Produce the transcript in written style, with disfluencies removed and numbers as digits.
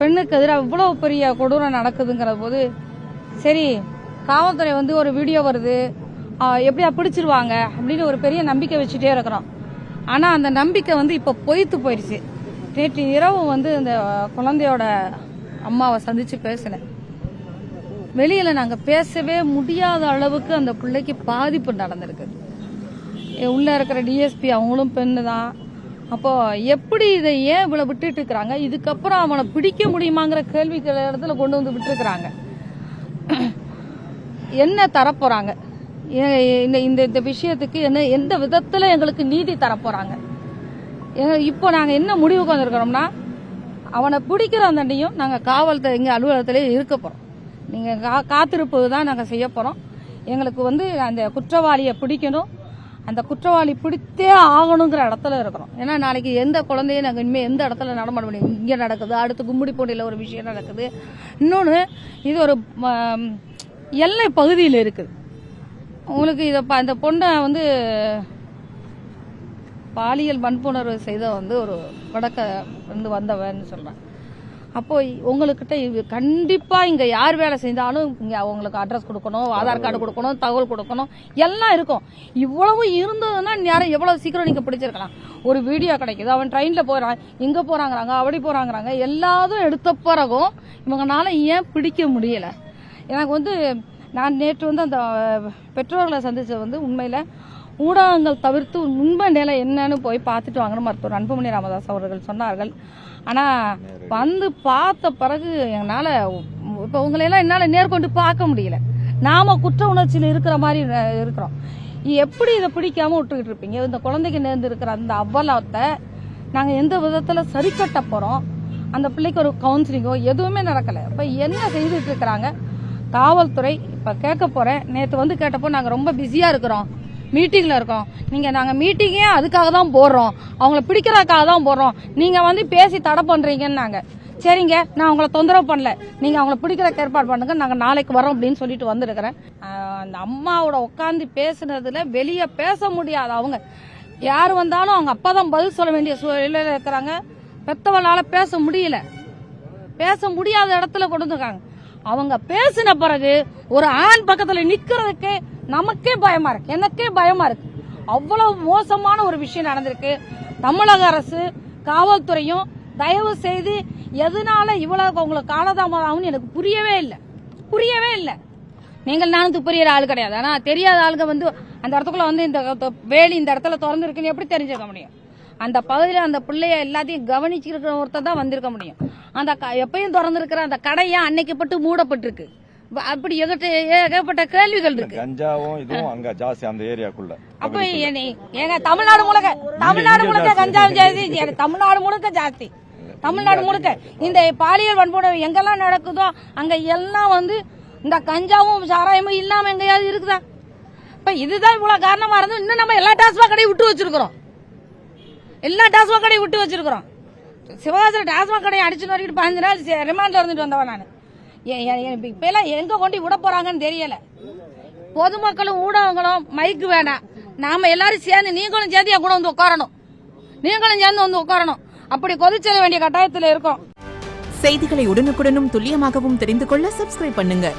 பெண்ணுக்கு எதிராக இவ்வளவு பெரிய கொடூரம் நடக்குதுங்கிற போது சரி காவல்துறை வந்து ஒரு வீடியோ வருது எப்படியா பிடிச்சிருவாங்க அப்படின்னு ஒரு பெரிய நம்பிக்கை வச்சுட்டே இருக்கிறோம். ஆனா அந்த நம்பிக்கை வந்து இப்ப பொய்த்து போயிடுச்சு. நேற்று இரவு வந்து இந்த குழந்தையோட அம்மாவை சந்திச்சு பேசினேன். வெளியில நாங்க பேசவே முடியாத அளவுக்கு அந்த பிள்ளைக்கு பாதிப்பு நடந்திருக்கு. உள்ள இருக்கிற டிஎஸ்பி அவங்களும் பெண்ணு தான். அப்போ எப்படி இதை ஏன் இவ்வளவு விட்டுட்டு இருக்கிறாங்க? இதுக்கப்புறம் அவனை பிடிக்க முடியுமாங்கிற கேள்விக்கு இடத்துல கொண்டு வந்து விட்டுருக்கிறாங்க. என்ன தரப்போறாங்க? இந்த விஷயத்துக்கு என்ன எந்த விதத்துல எங்களுக்கு நீதி தரப்போறாங்க? இப்போ நாங்க என்ன முடிவுக்கு வந்திருக்கிறோம்னா அவனை பிடிக்கிற அந்தண்டையும் நாங்க காவல்துறை எங்க அலுவலகத்திலே இருக்க போறோம். நீங்க காத்திருப்பு தான் நாங்க செய்ய போறோம். எங்களுக்கு வந்து அந்த குற்றவாளியை பிடிக்கணும், அந்த குற்றவாளி பிடித்தே ஆகணுங்கிற இடத்துல இருக்கிறோம். ஏன்னா நாளைக்கு எந்த குழந்தையும் நாங்கள் இனிமேல் எந்த இடத்துல நடமாட முடியும்? இங்கே நடக்குது, அடுத்து கும்மிடிப்பூண்டியில் ஒரு விஷயம் நடக்குது. இன்னொன்று இது ஒரு எல்லை பகுதியில் இருக்குது. உங்களுக்கு இதை இந்த பொண்ணை வந்து பாலியல் வன்புணர்வு செய்த வந்து ஒரு வடக்க வந்து வந்தவன்னு சொல்கிறேன். அப்போ உங்ககிட்ட கண்டிப்பா இங்க யார் வேலை செஞ்சாலும் இங்க அவங்களுக்கு அட்ரஸ் கொடுக்கணும், ஆதார் கார்டு கொடுக்கணும், தகவல் கொடுக்கணும், எல்லாம் இருக்கும். இவ்வளவு இருந்ததுன்னா யாரும் எவ்வளவு சீக்கிரம் நீங்க பிடிச்சிருக்கலாம். ஒரு வீடியோ கிடைக்குது, அவன் ட்ரெயின்ல போறான், இங்க போறாங்கிறாங்க, அப்படி போறாங்கிறாங்க, எல்லாரும் எடுத்த பிறகும் இவங்கனால ஏன் பிடிக்க முடியல? எனக்கு வந்து நான் நேற்று வந்து அந்த பெற்றோர்களை சந்திச்ச வந்து உண்மையில ஊடகங்கள் தவிர்த்து உண்மை நிலை என்னன்னு போய் பார்த்துட்டு வாங்கன்னு மருத்துவர் அன்புமணி ராமதாஸ் அவர்கள் சொன்னார்கள். ஆனா வந்து பார்த்த பிறகு என்னால இப்ப உங்களையெல்லாம் என்னால நேர்கொண்டு பார்க்க முடியல. நாம குற்ற உணர்ச்சியில் இருக்கிற மாதிரி இருக்கிறோம். எப்படி இதை பிடிக்காம விட்டுக்கிட்டு இருப்பீங்க? இந்த குழந்தைக்கு நேர்ந்து இருக்கிற அந்த அவ்வளத்தை நாங்க எந்த விதத்துல சரி கட்ட போறோம்? அந்த பிள்ளைக்கு ஒரு கவுன்சிலிங்கோ எதுவுமே நடக்கல. இப்ப என்ன செய்துட்டு இருக்கிறாங்க காவல்துறை? இப்ப கேட்க போறேன். நேற்று வந்து கேட்டப்போ நாங்க ரொம்ப பிஸியா இருக்கிறோம், மீட்டிங்ல இருக்கோம். நாங்க மீட்டிங்கே அதுக்காக தான் போடுறோம், அவங்கள பிடிக்கிறதுக்காக தான் போடுறோம், நீங்க வந்து பேசி தடை பண்றீங்கன்னாங்க. சரிங்க, நான் உங்களை தொந்தரவு பண்ணல, நீங்க அவங்கள பிடிக்கிறதுக்கு ஏற்பாடு பண்ணுங்க, நாங்க நாளைக்கு வரோம் அப்படின்னு சொல்லிட்டு வந்திருக்கிறேன். அந்த அம்மாவோட உட்காந்து பேசுனதுல வெளியே பேச முடியாது. அவங்க யாரு வந்தாலும் அவங்க அப்பா தான் பதில் சொல்ல வேண்டிய சூழ்நிலையில இருக்கிறாங்க. பெத்தவளால பேச முடியல, பேச முடியாத இடத்துல கொண்டு வந்துருக்காங்க. அவங்க பேசின பிறகு ஒரு ஆண் பக்கத்துல நிக்கிறதுக்கு நமக்கே பயமா இருக்கு, எனக்கே பயமா இருக்கு. அவ்வளவு மோசமான ஒரு விஷயம் நடந்திருக்கு. தமிழக அரசு காவல்துறையும் தயவு செய்து எதனால இவ்வளவு உங்களுக்கு காலதாமதம் எனக்கு புரியவே இல்லை. நீங்கள் நானும் புரியுற ஆள் கிடையாது. ஆனா தெரியாத ஆளுங்க வந்து அந்த இடத்துக்குள்ள வந்து இந்த வேலி இந்த இடத்துல திறந்து இருக்குன்னு எப்படி தெரிஞ்சுக்க முடியும்? அந்த பகுதியில அந்த பிள்ளைய எல்லாத்தையும் கவனிச்சிருக்கிற ஒருத்தர் தான் வந்திருக்க முடியும். அந்த எப்பயும் திறந்திருக்கிற அந்த கடையா அன்னைக்கு பட்டு மூடப்பட்டிருக்கு. அப்படி ஏகப்பட்ட கேள்விகள் இருக்கு. கஞ்சாவும் இதுவும் அங்க ஜாஸ்தி அந்த ஏரியாக்குள்ள. அப்ப எங்க தமிழ்நாடு முழுக்க கஞ்சாவும் ஜாஸ்தி, தமிழ்நாடு முழுக்க ஜாஸ்தி. தமிழ்நாடு முழுக்க இந்த பாலியல் வன்புணர்வு எங்கெல்லாம் நடக்குதோ அங்க எல்லாம் வந்து இந்த கஞ்சாவும் சாராயமும் இல்லாம எங்கேயாவது இருக்குதா? இப்ப இதுதான் இவ்வளவு காரணமா இருந்தோம். இன்னும் நம்ம எல்லா டாஸ்மாக் கடையும் விட்டு வச்சிருக்கிறோம். சிவகாசில டாஸ்மாக் கடையை அடிச்சு நோக்கிட்டு 15 நாள் ரிமாண்ட்ல இருந்துட்டு வந்தவன் நான். இப்ப எல்லாம் எங்க கொண்டு விட போறாங்கன்னு தெரியல. பொதுமக்களும் ஊடகங்களும் மைக்கு வேணாம், நாம எல்லாரும் சேர்ந்து நீங்களும் சேர்ந்து கூட வந்து உட்காரணும். அப்படி கொதிச்செல்ல வேண்டிய கட்டாயத்தில் இருக்கோம். செய்திகளை உடனுக்குடனும் துல்லியமாகவும் தெரிந்து கொள்ள சப்ஸ்கிரைப் பண்ணுங்க.